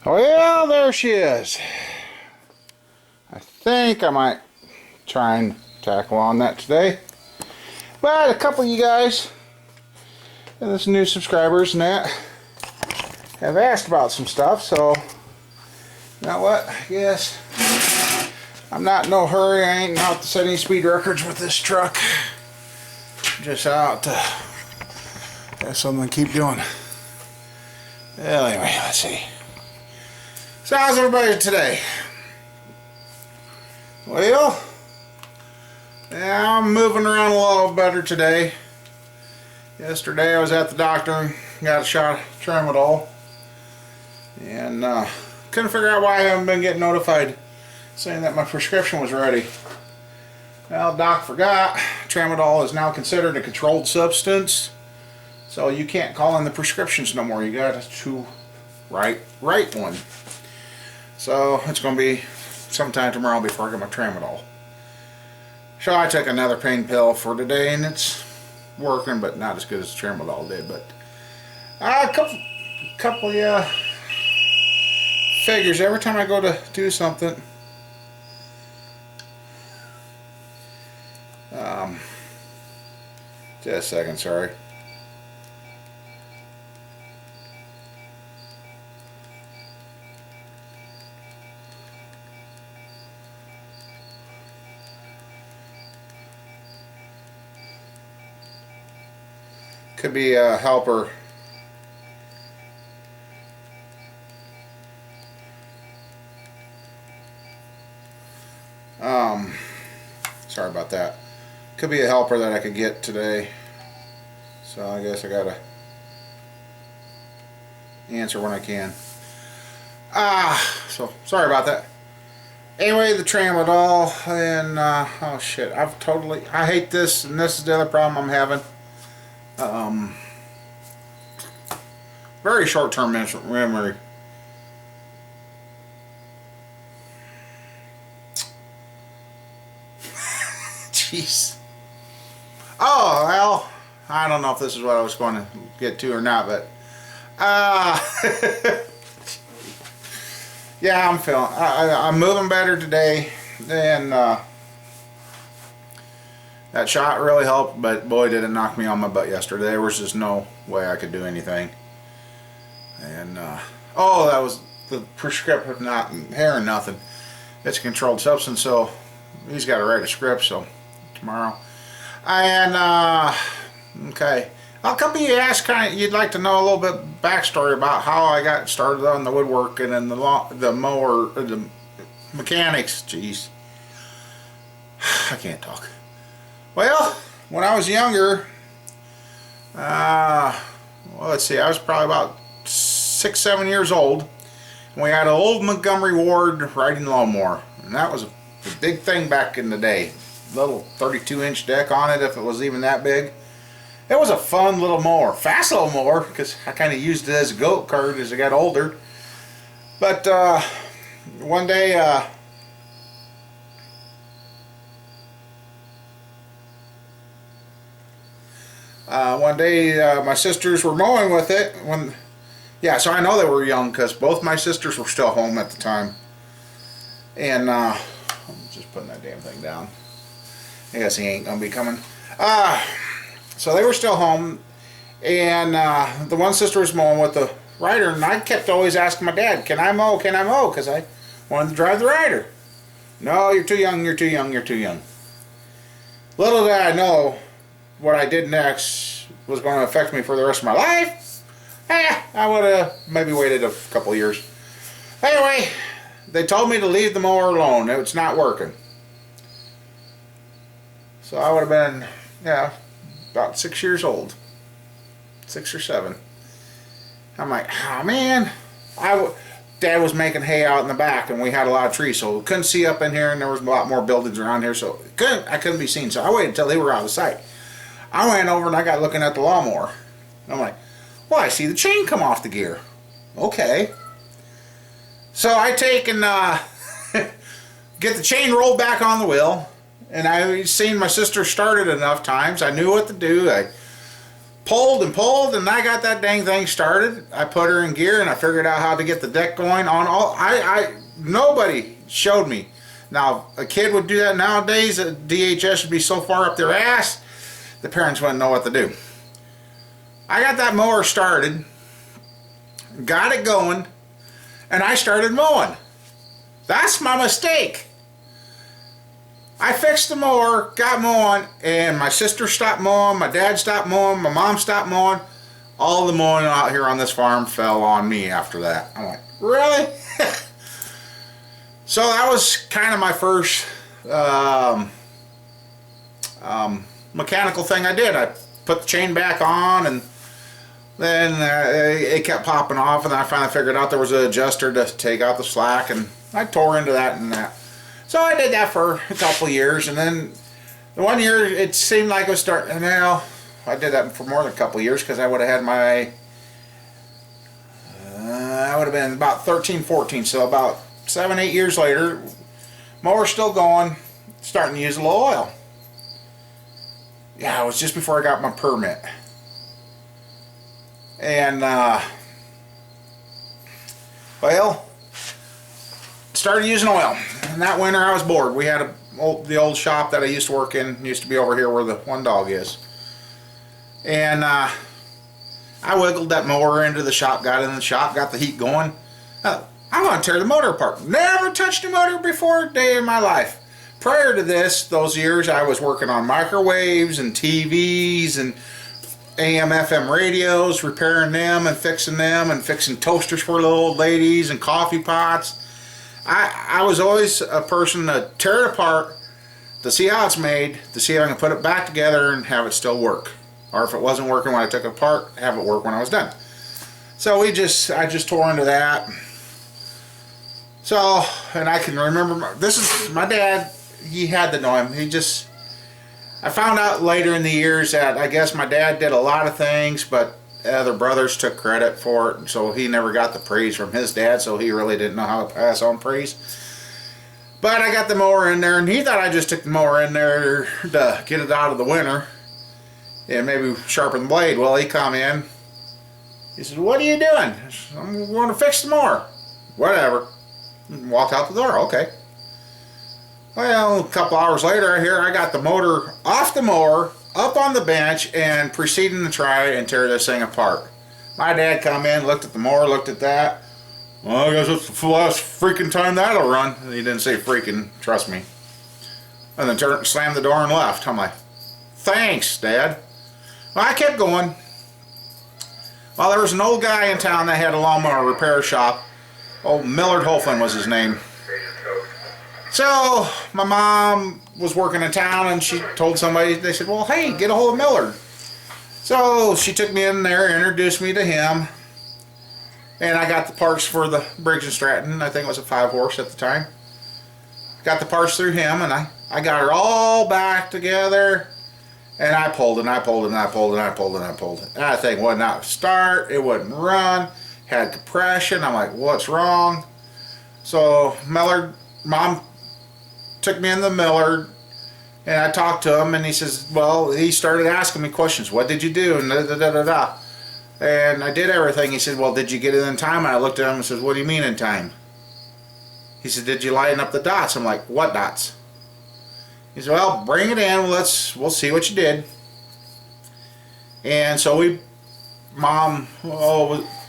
Well, there she is. I think I might try and tackle on that today. But a couple of you guys, and this new subscribers and that, have asked about some stuff, so you know what, I guess I'm not in no hurry. I ain't out to set any speed records with this truck. Just out to have something to keep doing. Well, anyway, let's see. So how's everybody today? Well, yeah, I'm moving around a little better today. Yesterday I was at the doctor and got a shot of tramadol, and couldn't figure out why I haven't been getting notified saying that my prescription was ready. Well, doc forgot. Tramadol is now considered a controlled substance, so you can't call in the prescriptions no more. You got to write one. So it's going to be sometime tomorrow before I get my tramadol. So I took another pain pill for today, and it's working, but not as good as tramadol did. But a couple figures every time I go to do something. Just a second, sorry. Could be a helper. Sorry about that. Could be a helper that I could get today. So I guess I gotta answer when I can. So sorry about that. Anyway, the tramadol, and oh shit, I hate this, and this is the other problem I'm having. Very short-term memory. Jeez. Oh, well, I don't know if this is what I was going to get to or not, but yeah, I'm moving better today, and that shot really helped, but boy did it knock me on my butt yesterday. There was just no way I could do anything. And oh, that was the prescriptive, not hair and nothing. It's a controlled substance, so he's got to write a script, so tomorrow. And okay, a couple of you asked, you'd like to know a little bit backstory about how I got started on the woodworking and the mower, the mechanics. Jeez, I can't talk. Well, when I was younger, well, let's see, I was probably about 6-7 years old, and we had an old Montgomery Ward riding lawnmower, and that was a big thing back in the day. Little 32-inch deck on it, if it was even that big. It was a fun little mower, fast little mower, because I kind of used it as a goat cart as I got older. But one day, my sisters were mowing with it. Yeah, so I know they were young because both my sisters were still home at the time. And I'm just putting that damn thing down. I guess he ain't gonna be coming. So they were still home, and the one sister was mowing with the rider, and I kept always asking my dad, "Can I mow? Can I mow?" Because I wanted to drive the rider. No, you're too young. You're too young. You're too young. Little did I know what I did next was going to affect me for the rest of my life. I would have maybe waited a couple of years. Anyway, they told me to leave the mower alone. It's not working. So I would have been, yeah, about 6 years old. 6 or 7. I'm like, oh man. Dad was making hay out in the back, and we had a lot of trees, so we couldn't see up in here, and there was a lot more buildings around here, so I couldn't be seen. So I waited until they were out of sight. I went over and I got looking at the lawnmower. I'm like, well, I see the chain come off the gear. Okay. So I take and get the chain rolled back on the wheel, and I seen my sister start it enough times. I knew what to do. I pulled and pulled, and I got that dang thing started. I put her in gear, and I figured out how to get the deck going on all. Nobody showed me. Now, a kid would do that nowadays. A DHS would be so far up their ass, the parents wouldn't know what to do. I got that mower started, got it going, and I started mowing. That's my mistake. I fixed the mower, got mowing, and my sister stopped mowing, my dad stopped mowing, my mom stopped mowing. All the mowing out here on this farm fell on me after that. I'm like, really? So that was kind of my first mechanical thing I did. I put the chain back on, and then it kept popping off, and then I finally figured out there was an adjuster to take out the slack, and I tore into that and that. So I did that for a couple of years, and then the one year it seemed like it was starting. Now I did that for more than a couple of years because I would have had my I would have been about 13, 14, so about 7, 8 years later, mower's still going, starting to use a little oil. Yeah, it was just before I got my permit. And, well, started using oil. And that winter I was bored. We had the old shop that I used to work in, used to be over here where the one dog is. And I wiggled that mower into the shop, got in the shop, got the heat going. I'm going to tear the motor apart. Never touched a motor before a day in my life. Prior to this, those years, I was working on microwaves and TVs and AM, FM radios, repairing them and fixing toasters for little old ladies and coffee pots. I was always a person to tear it apart, to see how it's made, to see if I can put it back together and have it still work. Or if it wasn't working when I took it apart, have it work when I was done. So I just tore into that. So, and I can remember, this is my dad, he had to know him. I found out later in the years that I guess my dad did a lot of things, but other brothers took credit for it, so he never got the praise from his dad, so he really didn't know how to pass on praise. But I got the mower in there, and he thought I just took the mower in there to get it out of the winter and maybe sharpen the blade. Well, he come in, he said, "What are you doing?" I said, "I'm going to fix the mower." "Whatever." Walked out the door. Okay. Well, a couple hours later, I got the motor off the mower, up on the bench, and proceeding to try and tear this thing apart. My dad come in, looked at the mower, looked at that. "Well, I guess it's the last freaking time that'll run." And he didn't say freaking, trust me. And then slammed the door and left. I'm like, "Thanks, Dad." Well, I kept going. Well, there was an old guy in town that had a lawnmower repair shop. Old Millard Holflin was his name. So my mom was working in town, and she told somebody, they said, "Well, hey, get a hold of Millard." So she took me in there, introduced me to him, and I got the parts for the Briggs & Stratton. I think it was a 5-horse at the time. Got the parts through him, and I got her all back together, and I pulled and I pulled and I pulled and I pulled and I pulled. And that thing would not start, it wouldn't run, had compression. I'm like, what's wrong? So Millard, Mom took me in the Millard, and I talked to him, and he says, well, he started asking me questions. What did you do? And da-da-da-da-da. And I did everything. He said, well, did you get it in time? And I looked at him and said, what do you mean in time? He said, did you line up the dots? I'm like, what dots? He said, well, bring it in. We'll see what you did. And so Mom,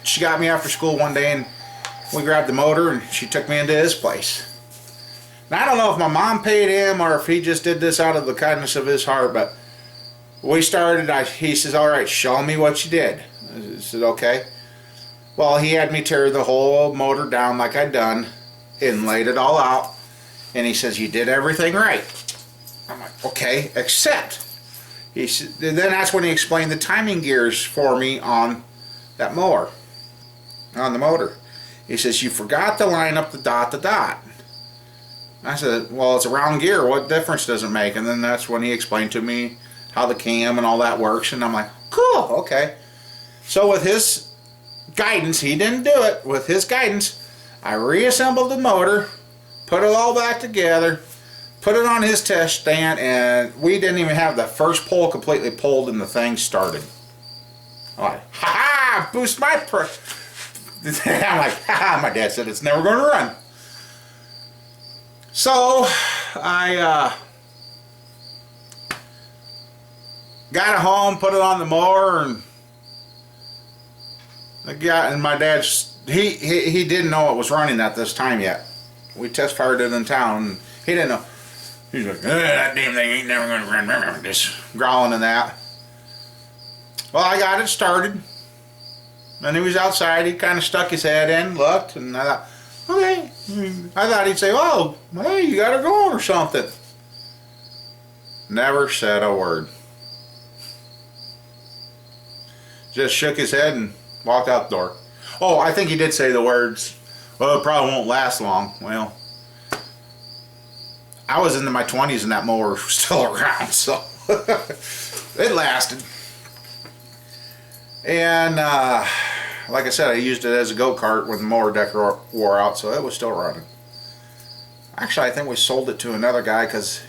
she got me after school one day, and we grabbed the motor, and she took me into his place. Now, I don't know if my mom paid him or if he just did this out of the kindness of his heart, but we started, he says, all right, show me what you did. I said, okay. Well, he had me tear the whole motor down like I'd done and laid it all out, and he says, you did everything right. I'm like, okay, except, he said, then that's when he explained the timing gears for me on that mower, on the motor. He says, you forgot to line up the dot to dot. I said, well, it's a round gear. What difference does it make? And then that's when he explained to me how the cam and all that works. And I'm like, cool, okay. So with his guidance, he didn't do it. With his guidance, I reassembled the motor, put it all back together, put it on his test stand, and we didn't even have the first pull completely pulled and the thing started. I'm like, ha ha, boost my I'm like, ha ha, my dad said it's never going to run. So I got it home, put it on the mower, and my dad, he didn't know it was running at this time yet. We test fired it in town, and he didn't know. He's like, that damn thing ain't never gonna run, just growling and that. Well, I got it started, and he was outside. He kind of stuck his head in, looked, and I thought, okay. I thought he'd say, oh, hey, you got her going or something. Never said a word. Just shook his head and walked out the door. Oh, I think he did say the words, well, it probably won't last long. Well, I was into my 20s and that mower was still around, so it lasted. And like I said, I used it as a go-kart when the mower deck wore out, so it was still running. Actually, I think we sold it to another guy because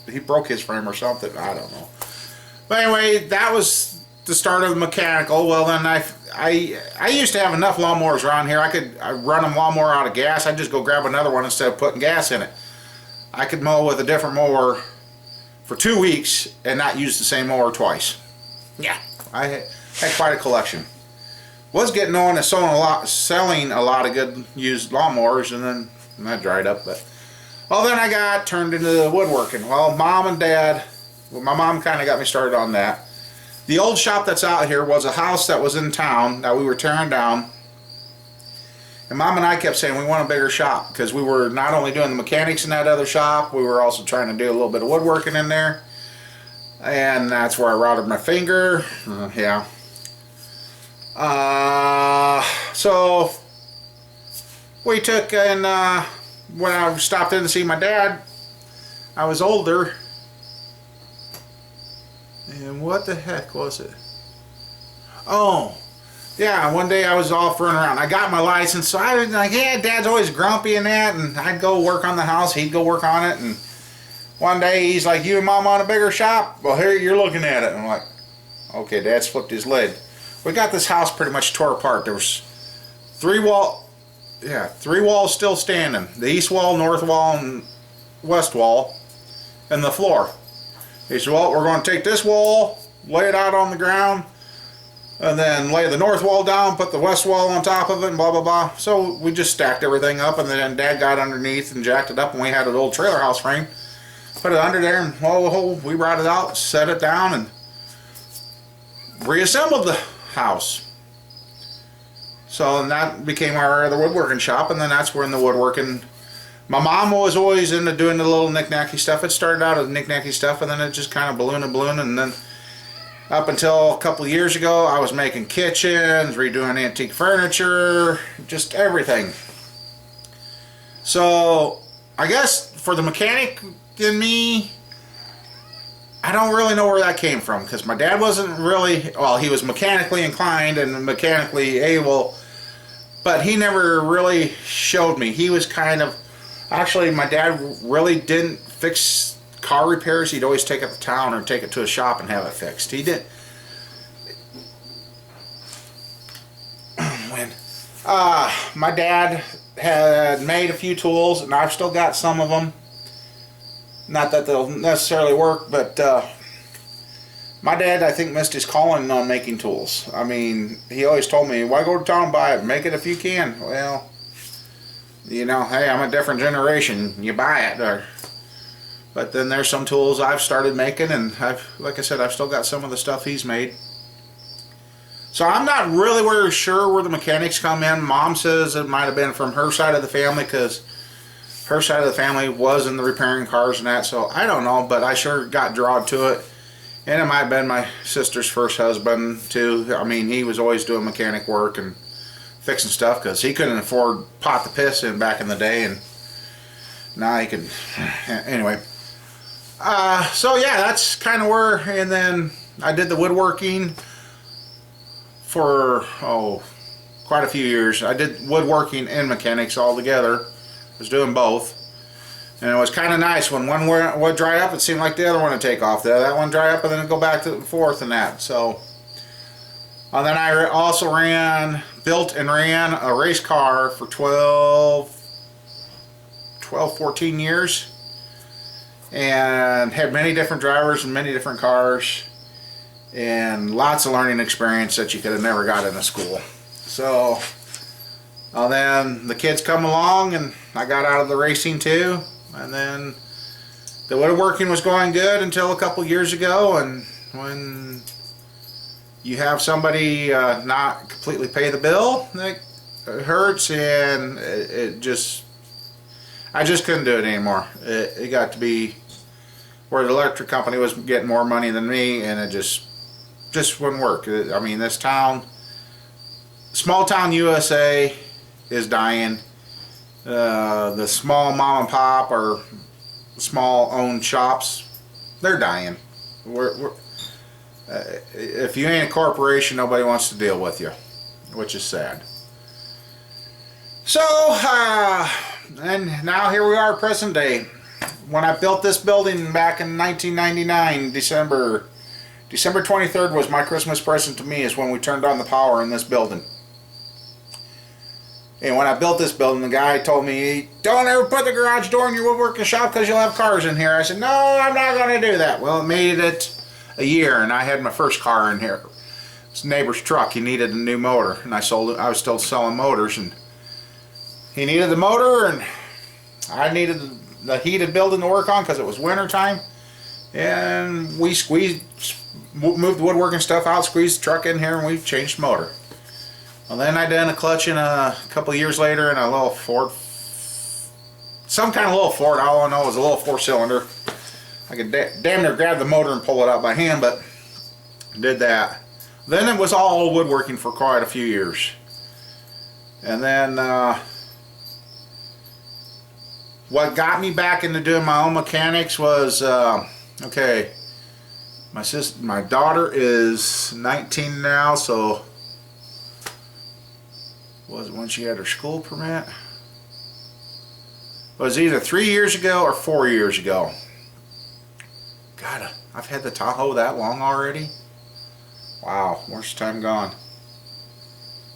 he broke his frame or something. I don't know. But anyway, that was the start of the mechanical. Well, then I used to have enough lawnmowers around here. I run a lawnmower out of gas. I'd just go grab another one instead of putting gas in it. I could mow with a different mower for 2 weeks and not use the same mower twice. Yeah, I had quite a collection. Was getting on and selling a lot of good used lawnmowers, and then that dried up. But well, then I got turned into the woodworking. Well, mom and dad, well, my mom kind of got me started on that. The old shop that's out here was a house that was in town that we were tearing down. And Mom and I kept saying we want a bigger shop because we were not only doing the mechanics in that other shop, we were also trying to do a little bit of woodworking in there. And that's where I routed my finger. Yeah. So we took, and when I stopped in to see my dad, I was older. And what the heck was it? Oh. Yeah, one day I was off running around. I got my license, so I was like, yeah, Dad's always grumpy and that, and I'd go work on the house, he'd go work on it, and one day he's like, you and Mom want a bigger shop? Well, here, you're looking at it. And I'm like, okay, Dad's flipped his lid. We got this house pretty much tore apart. There was three walls still standing. The east wall, north wall, and west wall, and the floor. He said, well, we're going to take this wall, lay it out on the ground, and then lay the north wall down, put the west wall on top of it, and blah, blah, blah. So we just stacked everything up, and then Dad got underneath and jacked it up, and we had an old trailer house frame. Put it under there, and we brought it out, set it down, and reassembled the house. So and that became our other woodworking shop, and then that's when the woodworking... My mom was always into doing the little knick-knacky stuff. It started out as knick-knacky stuff, and then it just kind of ballooned, and then up until a couple of years ago, I was making kitchens, redoing antique furniture, just everything. So, I guess for the mechanic in me, I don't really know where that came from, because my dad wasn't really, well, he was mechanically inclined and mechanically able, but he never really showed me. He was kind of, actually, my dad really didn't fix car repairs. He'd always take it to town or take it to a shop and have it fixed. He did. My dad had made a few tools, and I've still got some of them. Not that they'll necessarily work, but my dad, I think, missed his calling on making tools. I mean, he always told me, why go to town and buy it? Make it if you can. Well, you know, hey, I'm a different generation. You buy it. But then there's some tools I've started making, and like I said, I've still got some of the stuff he's made. So I'm not really sure where the mechanics come in. Mom says it might have been from her side of the family, because her side of the family was in the repairing cars and that, so I don't know, but I sure got drawn to it. And it might have been my sister's first husband too. I mean, he was always doing mechanic work and fixing stuff, because he couldn't afford pot the piss in back in the day, and now he can. Anyway, so yeah, that's kind of where. And then I did the woodworking for quite a few years. I did woodworking and mechanics all together. I was doing both, and it was kind of nice when one would dry up. It seemed like the other one would take off. That one dry up, and then it'd go back to the fourth and that. So And then I also built and ran a race car for 14 years. And had many different drivers and many different cars. And lots of learning experience that you could have never got in a school. So, then the kids come along and I got out of the racing too. And then the woodworking was going good until a couple years ago, and when you have somebody not completely pay the bill, it hurts, and I just couldn't do it anymore. It got to be where the electric company was getting more money than me, and it just wouldn't work. I mean, this town, small town USA is dying. The small mom and pop or small owned shops, they're dying. If you ain't a corporation, nobody wants to deal with you, which is sad. So, and now here we are, present day. When I built this building back in 1999, December 23rd was my Christmas present to me, is when we turned on the power in this building. And when I built this building, the guy told me, don't ever put the garage door in your woodworking shop because you'll have cars in here. I said, no, I'm not going to do that. Well, it made it a year, and I had my first car in here. It's a neighbor's truck. He needed a new motor, and I was still selling motors, and he needed the motor, and I needed the heated building to work on because it was winter time. And we moved the woodworking stuff out, squeezed the truck in here, and we changed the motor. Well, then I done a clutch in a couple of years later in a little Ford, some kind of little Ford. All I know was a little 4-cylinder. I could damn near grab the motor and pull it out by hand, but did that. Then it was all woodworking for quite a few years. And then what got me back into doing my own mechanics was, okay, my daughter is 19 now, so was it when she had her school permit? It was either 3 years ago or 4 years ago. God, I've had the Tahoe that long already? Wow, where's the time gone?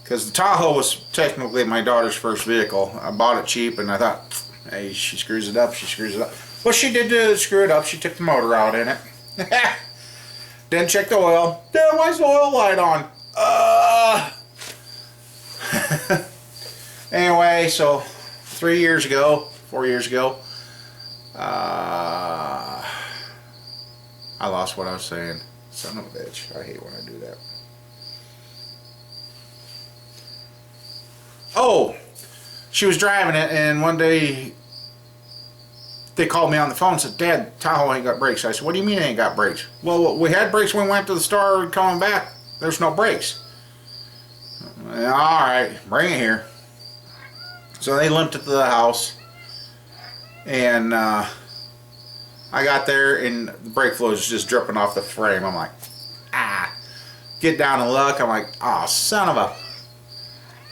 Because the Tahoe was technically my daughter's first vehicle. I bought it cheap, and I thought, hey, she screws it up, she screws it up. Well, she did screw it up. She took the motor out in it. Didn't check the oil. Damn, why's the oil light on? Anyway, so 4 years ago, I lost what I was saying. Son of a bitch. I hate when I do that. Oh, she was driving it, and one day they called me on the phone and said, Dad, Tahoe ain't got brakes. I said, what do you mean it ain't got brakes? Well, we had brakes when we went to the store, and coming back, there's no brakes. Alright, bring it here. So they limped it to the house, and I got there, and the brake fluid was just dripping off the frame. I'm like, ah. Get down and look. I'm like, oh, son of a...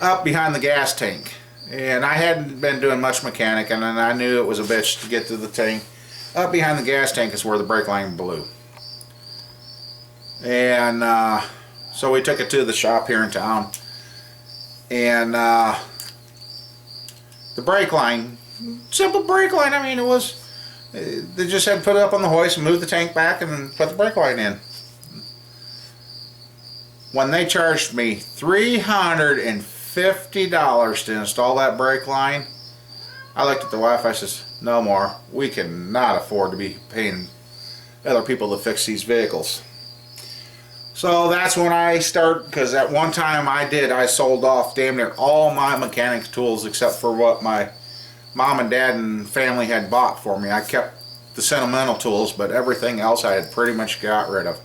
Up behind the gas tank. And I hadn't been doing much mechanic, and then I knew it was a bitch to get to the tank. Up behind the gas tank is where the brake line blew. And so we took it to the shop here in town. And the brake line, simple brake line, I mean, it was, they just had to put it up on the hoist and move the tank back and put the brake line in. When they charged me $350 to install that brake line, I looked at the wife, I says, no more. We cannot afford to be paying other people to fix these vehicles. So that's when I start, because at one time I sold off damn near all my mechanics tools except for what my mom and dad and family had bought for me. I kept the sentimental tools, but everything else I had pretty much got rid of.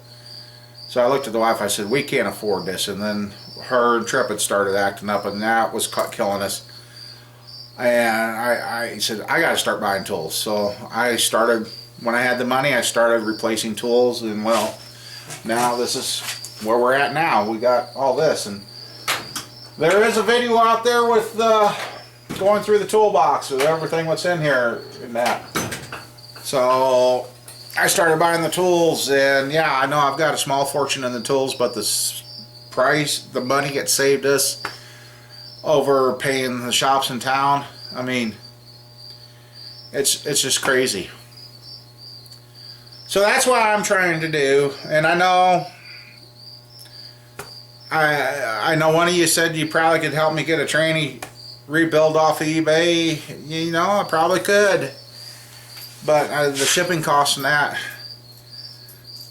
So I looked at the wife, I said, we can't afford this. And then her Intrepid started acting up, and that was killing us. And I said, I got to start buying tools. So I started, when I had the money, I started replacing tools, and well, now this is where we're at now. We got all this, and there is a video out there with going through the toolbox with everything what's in here and that. So I started buying the tools, and yeah, I know I've got a small fortune in the tools, but the price, the money it saved us over paying the shops in town. I mean, it's just crazy. So that's what I'm trying to do, and I know one of you said you probably could help me get a tranny rebuild off of eBay. You know, I probably could, but the shipping costs and that.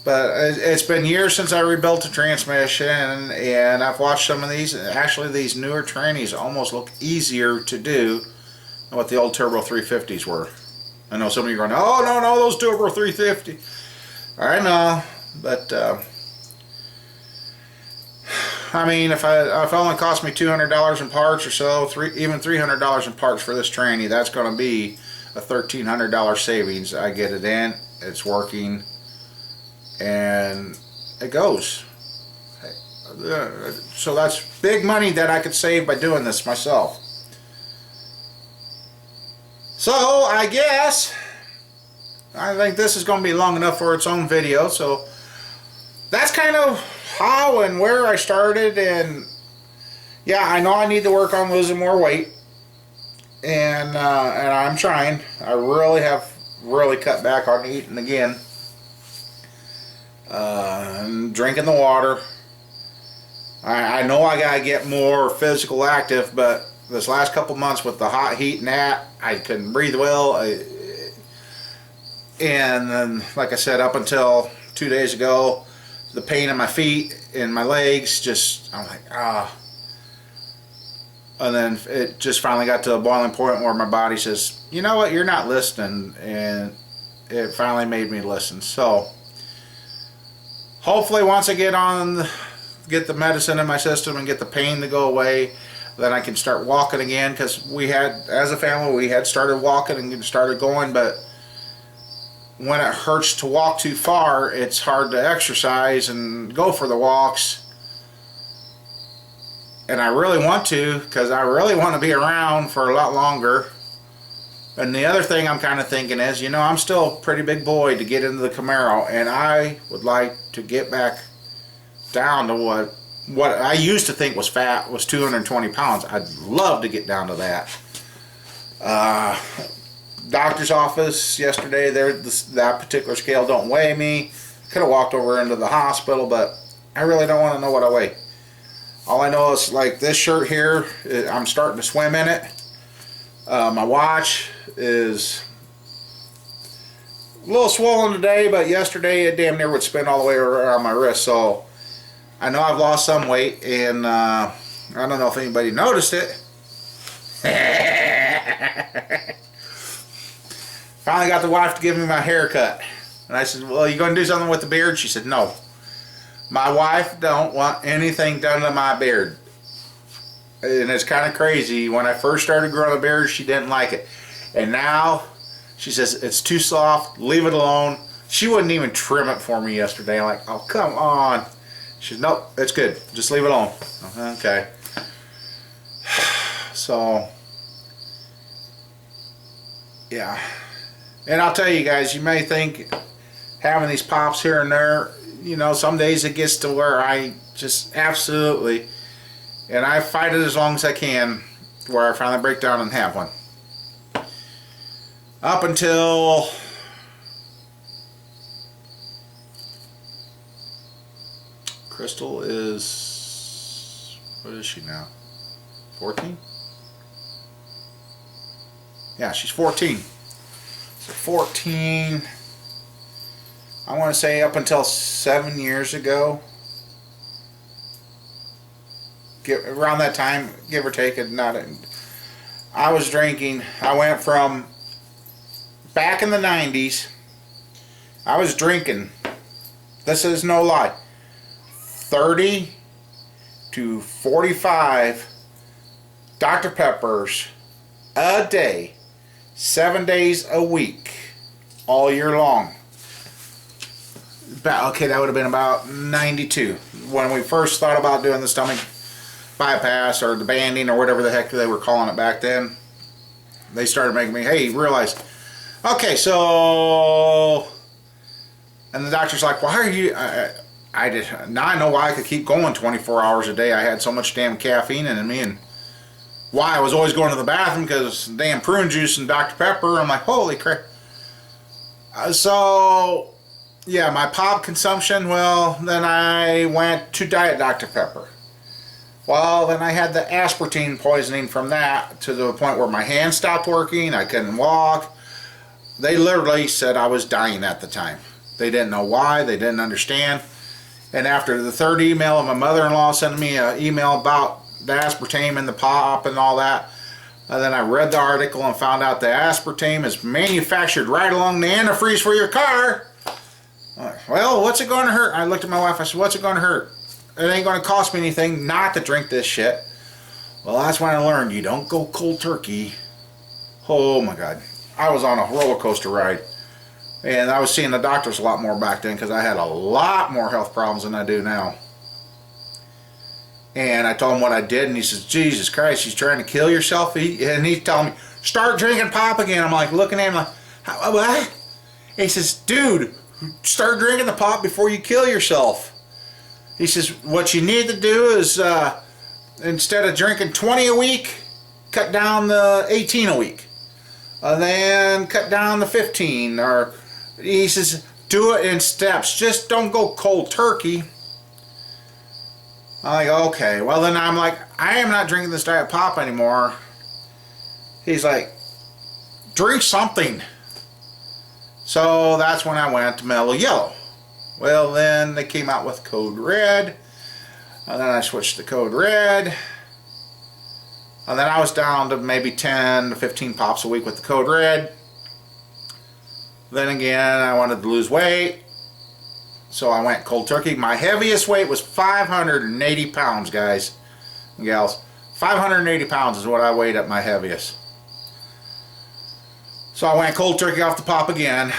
But it's been years since I rebuilt a transmission, and I've watched some of these. Actually, these newer trannies almost look easier to do than what the old Turbo 350s were. I know some of you are going, oh, no, those Turbo 350. I know, but I mean, if it only cost me $200 in parts or so, even $300 in parts for this tranny, that's going to be a $1,300 savings. I get it in, it's working, and it goes. So that's big money that I could save by doing this myself. So I guess I think this is going to be long enough for its own video. So that's kind of how and where I started, and yeah, I know I need to work on losing more weight, and I'm trying. I really have cut back on eating again. And drinking the water. I know I gotta get more physical active, but this last couple months with the hot heat and that, I couldn't breathe well. And then, like I said, up until 2 days ago, the pain in my feet and my legs, just, I'm like, ah. And then it just finally got to a boiling point where my body says, you know what, you're not listening, and it finally made me listen. So hopefully once I get the medicine in my system and get the pain to go away, then I can start walking again, because as a family, we had started walking and started going, but when it hurts to walk too far, it's hard to exercise and go for the walks. And I really want to, because I really want to be around for a lot longer. And the other thing I'm kind of thinking is, you know, I'm still a pretty big boy to get into the Camaro, and I would like to get back down to what I used to think was fat, was 220 pounds. I'd love to get down to that. Doctor's office yesterday, that particular scale don't weigh me. Could have walked over into the hospital, but I really don't want to know what I weigh. All I know is, like, this shirt here, I'm starting to swim in it. My watch is a little swollen today, but yesterday it damn near would spin all the way around my wrist. So I know I've lost some weight, and I don't know if anybody noticed it. Finally got the wife to give me my haircut, and I said, well, you going to do something with the beard? She said, no. My wife don't want anything done to my beard. And it's kind of crazy. When I first started growing a beard, she didn't like it. And now she says, it's too soft, leave it alone. She wouldn't even trim it for me yesterday. I'm like, oh, come on. She said, nope, it's good. Just leave it alone. Okay. So, yeah. And I'll tell you guys, you may think having these pops here and there, you know, some days it gets to where I just absolutely, and I fight it as long as I can, where I finally break down and have one. Up until Crystal is, what is she now? 14? Yeah, she's 14. So 14, I want to say up until 7 years ago, around that time, give or take, I was drinking. I went from, back in the 90s, I was drinking, this is no lie, 30 to 45 Dr. Peppers a day, 7 days a week, all year long. Okay, that would have been about 92, when we first thought about doing the stomach bypass or the banding or whatever the heck they were calling it back then. They started making me, hey, realize, okay, so, and the doctor's like, why are you, now I know why I could keep going 24 hours a day. I had so much damn caffeine in me, and why I was always going to the bathroom, because damn prune juice and Dr. Pepper. I'm like, holy crap. So yeah, my pop consumption, well, then I went to Diet Dr. Pepper. Well, then I had the aspartame poisoning from that, to the point where my hands stopped working, I couldn't walk. They literally said I was dying at the time. They didn't know why, they didn't understand. And after the third email of my mother-in-law sending me an email about the aspartame and the pop and all that, and then I read the article and found out the aspartame is manufactured right along the antifreeze for your car. Well, what's it going to hurt? I looked at my wife, I said, what's it going to hurt? It ain't going to cost me anything not to drink this shit. Well, that's when I learned you don't go cold turkey. Oh my God. I was on a roller coaster ride. And I was seeing the doctors a lot more back then, because I had a lot more health problems than I do now. And I told him what I did, and he says, Jesus Christ, he's trying to kill yourself? And he's telling me, start drinking pop again. I'm like, looking at him like, what? He says, dude, start drinking the pop before you kill yourself. He says, what you need to do is, instead of drinking 20 a week, cut down to 18 a week. And then cut down to 15. Or he says, do it in steps. Just don't go cold turkey. I'm like, okay. Well, then I'm like, I am not drinking this Diet Pop anymore. He's like, drink something. So that's when I went to Mellow Yellow. Well, then they came out with Code Red, and then I switched to Code Red, and then I was down to maybe 10 to 15 pops a week with the Code Red. Then again, I wanted to lose weight, so I went cold turkey. My heaviest weight was 580 pounds, guys and gals. 580 pounds is what I weighed at my heaviest. So I went cold turkey off the pop again,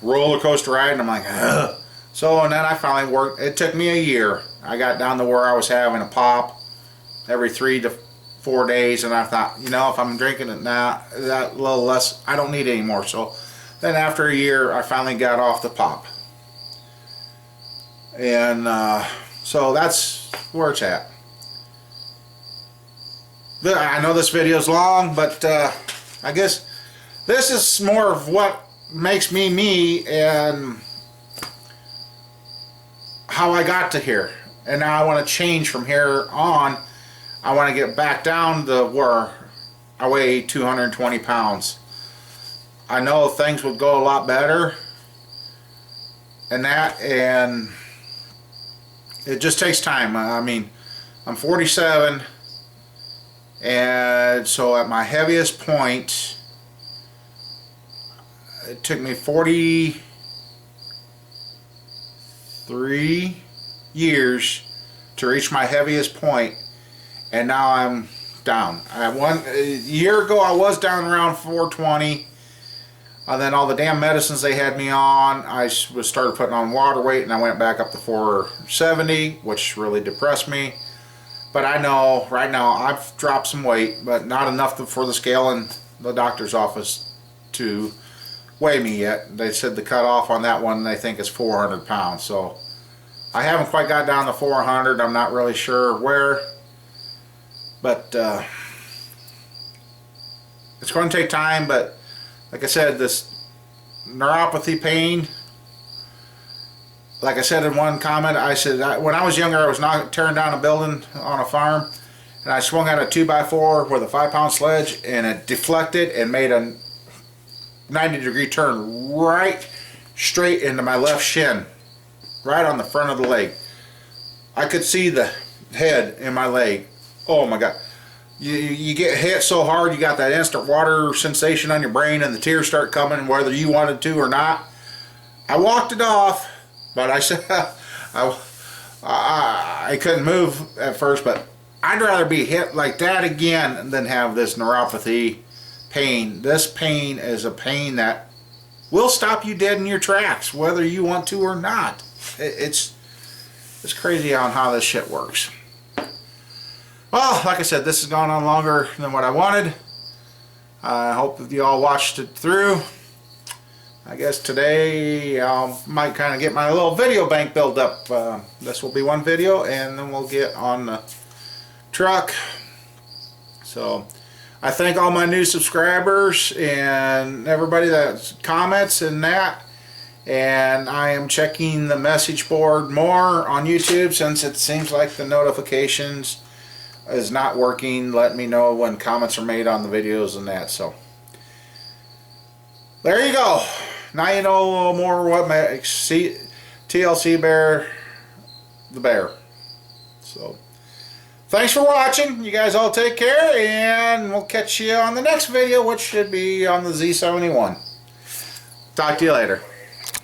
roller coaster ride, and I'm like, ugh. So, and then I finally worked. It took me a year. I got down to where I was having a pop every 3 to 4 days, and I thought, you know, if I'm drinking it now, that little less, I don't need it anymore. So then after a year, I finally got off the pop. And so that's where it's at. I know this video is long, but I guess this is more of what makes me me, and how I got to here. And now I want to change from here on. I want to get back down to where I weigh 220 pounds. I know things would go a lot better and that, and it just takes time. I mean, I'm 47, and so at my heaviest point, it took me 43 years to reach my heaviest point, and now I'm down. A year ago I was down around 420, and then all the damn medicines they had me on, I started putting on water weight, and I went back up to 470, which really depressed me. But I know right now I've dropped some weight, but not enough for the scale in the doctor's office to weigh me yet. They said the cutoff on that one they think is 400 pounds. So I haven't quite got down to 400. I'm not really sure where, but it's going to take time. But like I said, this neuropathy pain, like I said in one comment, I said when I was younger I was not tearing down a building on a farm, and I swung out a 2x4 with a 5-pound sledge, and it deflected and made a 90-degree turn right straight into my left shin, right on the front of the leg. I could see the head in my leg. Oh my God. You get hit so hard, you got that instant water sensation on your brain, and the tears start coming whether you wanted to or not. I walked it off, but I said I couldn't move at first, but I'd rather be hit like that again than have this neuropathy pain. This pain is a pain that will stop you dead in your tracks, whether you want to or not. It's crazy on how this shit works. Well, like I said, this has gone on longer than what I wanted. I hope that you all watched it through. I guess today I might kind of get my little video bank built up. This will be one video, and then we'll get on the truck. So I thank all my new subscribers and everybody that comments and that. And I am checking the message board more on YouTube, since it seems like the notifications is not working, letting me know when comments are made on the videos and that. So there you go. Now you know a little more what makes TLC Bear the bear. So thanks for watching. You guys all take care, and we'll catch you on the next video, which should be on the Z71. Talk to you later.